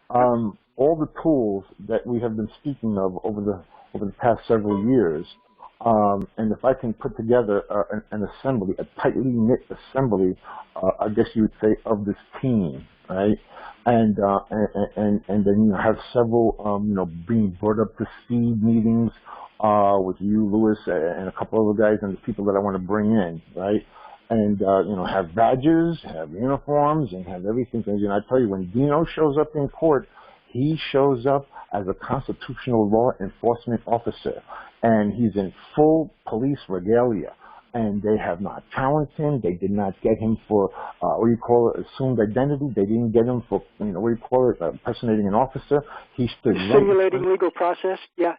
all the tools that we have been speaking of over the past several years, and if I can put together an assembly, a tightly knit assembly, I guess you would say, of this team, right? And then have several being brought up to speed meetings with you, Louis, and a couple other guys and the people that I want to bring in, right? And have badges, have uniforms, and have everything. And I tell you, when Dino shows up in court, he shows up as a constitutional law enforcement officer, and he's in full police regalia. And they have not challenged him. They did not get him for assumed identity. They didn't get him for impersonating an officer. He stood simulating legal process. Yeah.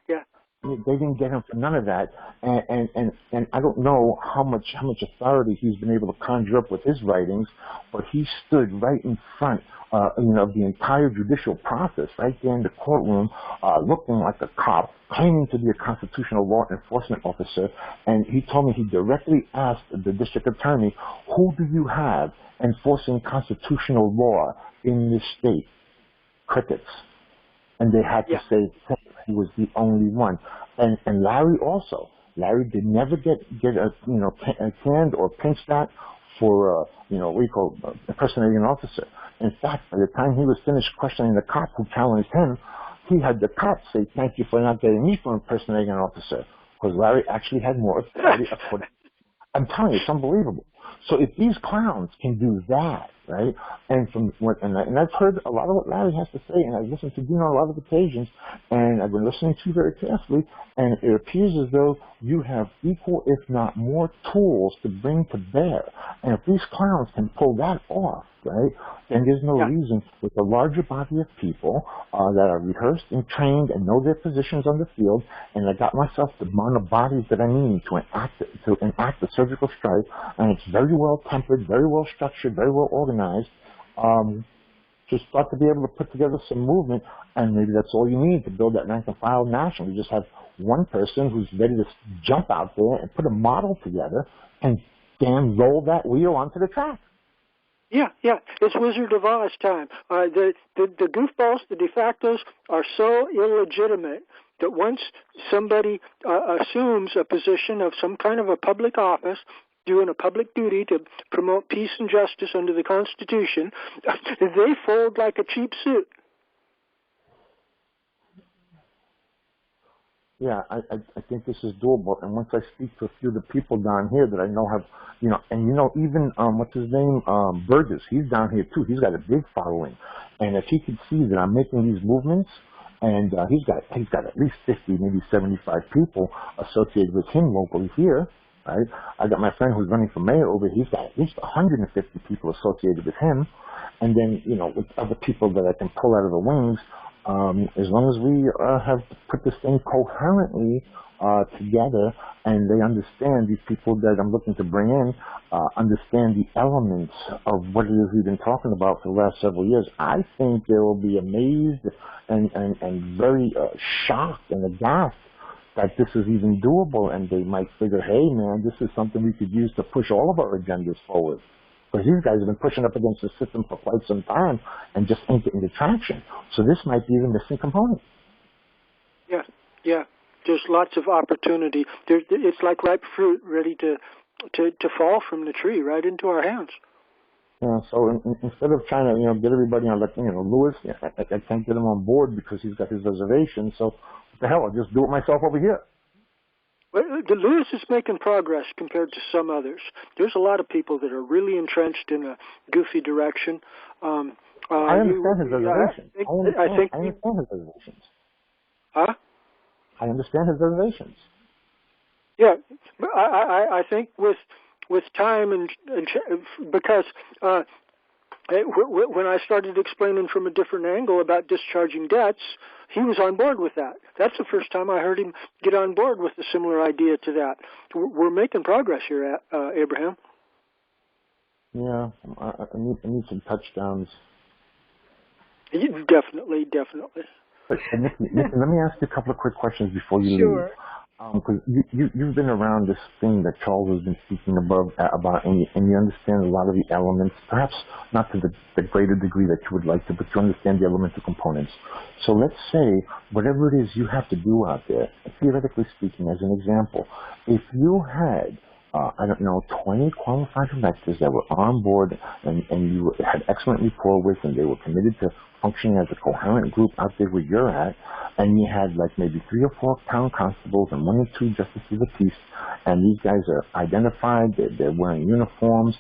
They didn't get him for none of that, and I don't know how much authority he's been able to conjure up with his writings, but he stood right in front, of the entire judicial process, right there in the courtroom, looking like a cop, claiming to be a constitutional law enforcement officer, and he told me he directly asked the district attorney, "Who do you have enforcing constitutional law in this state?" Crickets, and they had to say he was the only one. And Larry also. Larry did never get canned or pinched at for impersonating an officer. In fact, by the time he was finished questioning the cop who challenged him, he had the cop say, "Thank you for not getting me for impersonating an officer," because Larry actually had more authority. I'm telling you, it's unbelievable. So if these clowns can do that, right, and I've heard a lot of what Larry has to say, and I've listened to Dino on a lot of occasions, and I've been listening to you very carefully, and it appears as though you have equal, if not more, tools to bring to bear. And if these clowns can pull that off, right, then there's no reason with a larger body of people that are rehearsed and trained and know their positions on the field, and I got myself the amount of bodies that I need to enact the surgical strike, and it's very well tempered, very well structured, very well organized. Just thought to be able to put together some movement, and maybe that's all you need to build that rank and file national. You just have one person who's ready to jump out there and put a model together and then roll that wheel onto the track. Yeah. It's Wizard of Oz time. The goofballs, the de factos, are so illegitimate that once somebody assumes a position of some kind of a public office, doing a public duty to promote peace and justice under the Constitution, they fold like a cheap suit. Yeah, I think this is doable. And once I speak to a few of the people down here that I know have, even, what's his name, Burgess, he's down here too. He's got a big following. And if he could see that I'm making these movements, and he's got at least 50, maybe 75 people associated with him locally here, right? I got my friend who's running for mayor over here. He's got at least 150 people associated with him. And then, with other people that I can pull out of the wings, as long as we have put this thing coherently together, and they understand, these people that I'm looking to bring in, understand the elements of what it is we've been talking about for the last several years, I think they will be amazed and very shocked and aghast that this is even doable, and they might figure, hey, man, this is something we could use to push all of our agendas forward. Because these guys have been pushing up against the system for quite some time and just ain't getting the traction. So this might be the missing component. Yeah. There's lots of opportunity. It's like ripe fruit ready to fall from the tree right into our hands. Yeah, so instead of trying to, get everybody on, Louis, I can't get him on board because he's got his reservation. So what the hell, I'll just do it myself over here. Well, Lewis is making progress compared to some others. There's a lot of people that are really entrenched in a goofy direction. I understand his reservations. I understand his reservations. Huh? I understand his reservations. Yeah, I think with time and because when I started explaining from a different angle about discharging debts, he was on board with that. That's the first time I heard him get on board with a similar idea to that. We're making progress here, Abraham. Yeah, I need some touchdowns. Definitely. But, Niki, let me ask you a couple of quick questions before you leave. Sure. Because you've been around this thing that Charles has been speaking about, and you understand a lot of the elements, perhaps not to the greater degree that you would like to, but you understand the elemental components. So let's say whatever it is you have to do out there, theoretically speaking, as an example, if you had I don't know, 20 qualified electors that were on board and you had excellent rapport with, and they were committed to functioning as a coherent group out there where you're at, and you had like maybe 3 or 4 town constables and 1 or 2 justices of peace, and these guys are identified, they're wearing uniforms,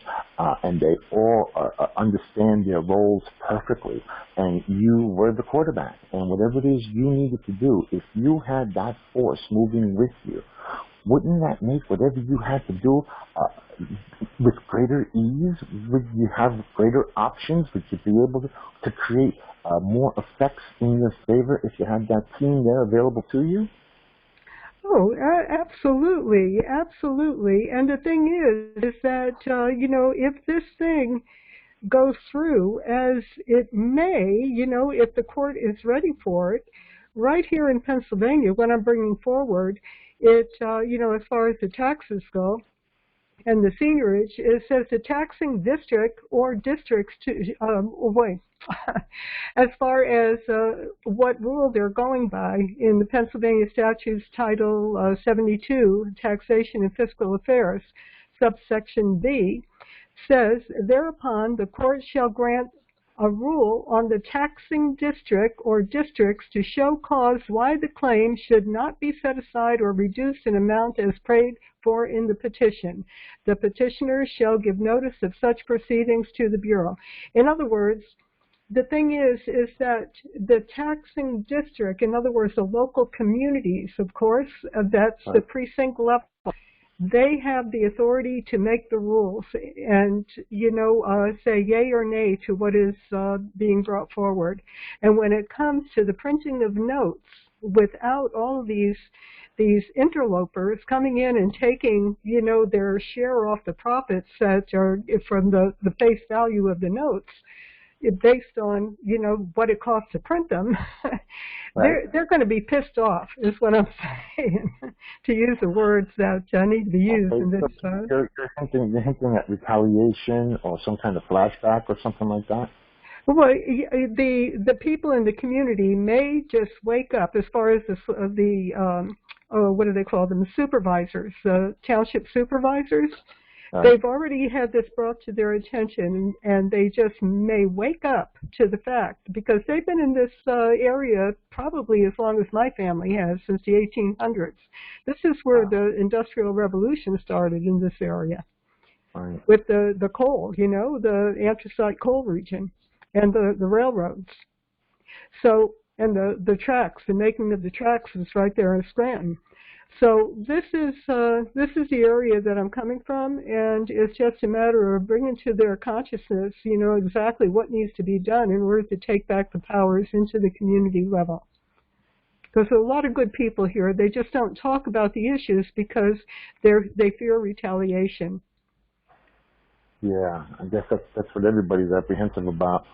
and they all understand their roles perfectly, and you were the quarterback, and whatever it is you needed to do, if you had that force moving with you, wouldn't that make whatever you had to do with greater ease? Would you have greater options? Would you be able to create more effects in your favor if you had that team there available to you? Oh, absolutely, absolutely. And the thing is that, if this thing goes through as it may, if the court is ready for it, right here in Pennsylvania, what I'm bringing forward, it, as far as the taxes go and the seniorage, it says the taxing district or districts to, as far as what rule they're going by in the Pennsylvania Statutes Title 72, Taxation and Fiscal Affairs, subsection B, says, thereupon the court shall grant a rule on the taxing district or districts to show cause why the claim should not be set aside or reduced in amount as prayed for in the petition. The petitioner shall give notice of such proceedings to the Bureau. In other words, the thing is that the taxing district, in other words, the local communities, of course, that's the precinct level, they have the authority to make the rules and, say yay or nay to what is being brought forward. And when it comes to the printing of notes, without all of these interlopers coming in and taking, their share off the profits that are from the face value of the notes, based on, what it costs to print them, they're going to be pissed off, is what I'm saying, to use the words that need to be used in this. You're hinting at retaliation or some kind of flashback or something like that? Well, the people in the community may just wake up as far as the what do they call them, the supervisors, township supervisors. They've already had this brought to their attention, and they just may wake up to the fact, because they've been in this area probably as long as my family has, since the 1800s. This is where the Industrial Revolution started in this area, with the coal, the anthracite coal region, and the railroads. So, and the tracks, the making of the tracks is right there in Scranton. So this is the area that I'm coming from, and it's just a matter of bringing to their consciousness, exactly what needs to be done in order to take back the powers into the community level. Because there are a lot of good people here. They just don't talk about the issues because they fear retaliation. Yeah, I guess that's what everybody's apprehensive about.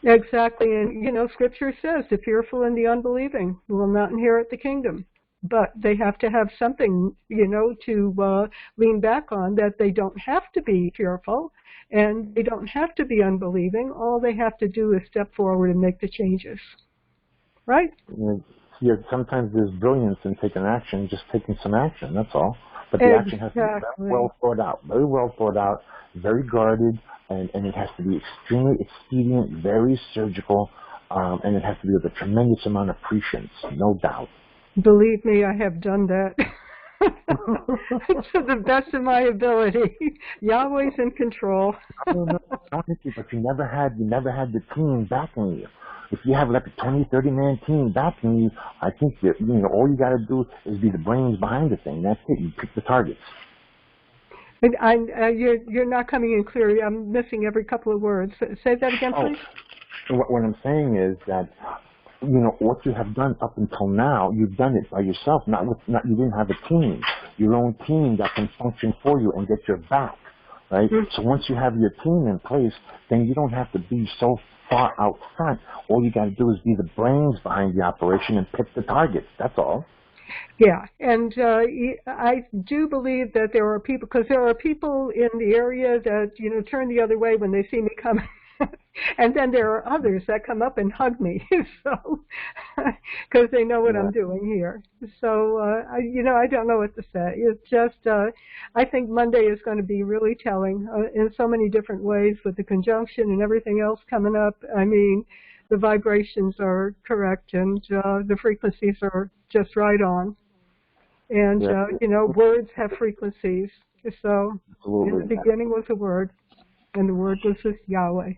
Exactly, and Scripture says the fearful and the unbelieving will not inherit the kingdom. But they have to have something, to lean back on, that they don't have to be fearful and they don't have to be unbelieving. All they have to do is step forward and make the changes. Right? Yeah, sometimes there's brilliance in taking action, just taking some action, that's all. But the action has to be very well thought out, very guarded, and it has to be extremely expedient, very surgical, and it has to be with a tremendous amount of prescience, no doubt. Believe me, I have done that to the best of my ability. Yahweh's in control. No, Niki, but you never had the team backing you. If you have like a 20, 30-man team backing you, I think that all you got to do is be the brains behind the thing. That's it. You pick the targets. You're not coming in clearly. I'm missing every couple of words. Say that again, please. What I'm saying is that, what you have done up until now, you've done it by yourself. You didn't have a team, your own team that can function for you and get your back, right? Mm-hmm. So once you have your team in place, then you don't have to be so far out front. All you got to do is be the brains behind the operation and pick the targets. That's all. Yeah, and I do believe that there are people, because there are people in the area that, turn the other way when they see me coming. And then there are others that come up and hug me, so, because they know what Yeah. I'm doing here. So, I don't know what to say. It's just, I think Monday is going to be really telling in so many different ways with the conjunction and everything else coming up. I mean, the vibrations are correct and the frequencies are just right on. And, Yeah. words have frequencies. So in the Absolutely. beginning was a word, and the word was just Yahweh.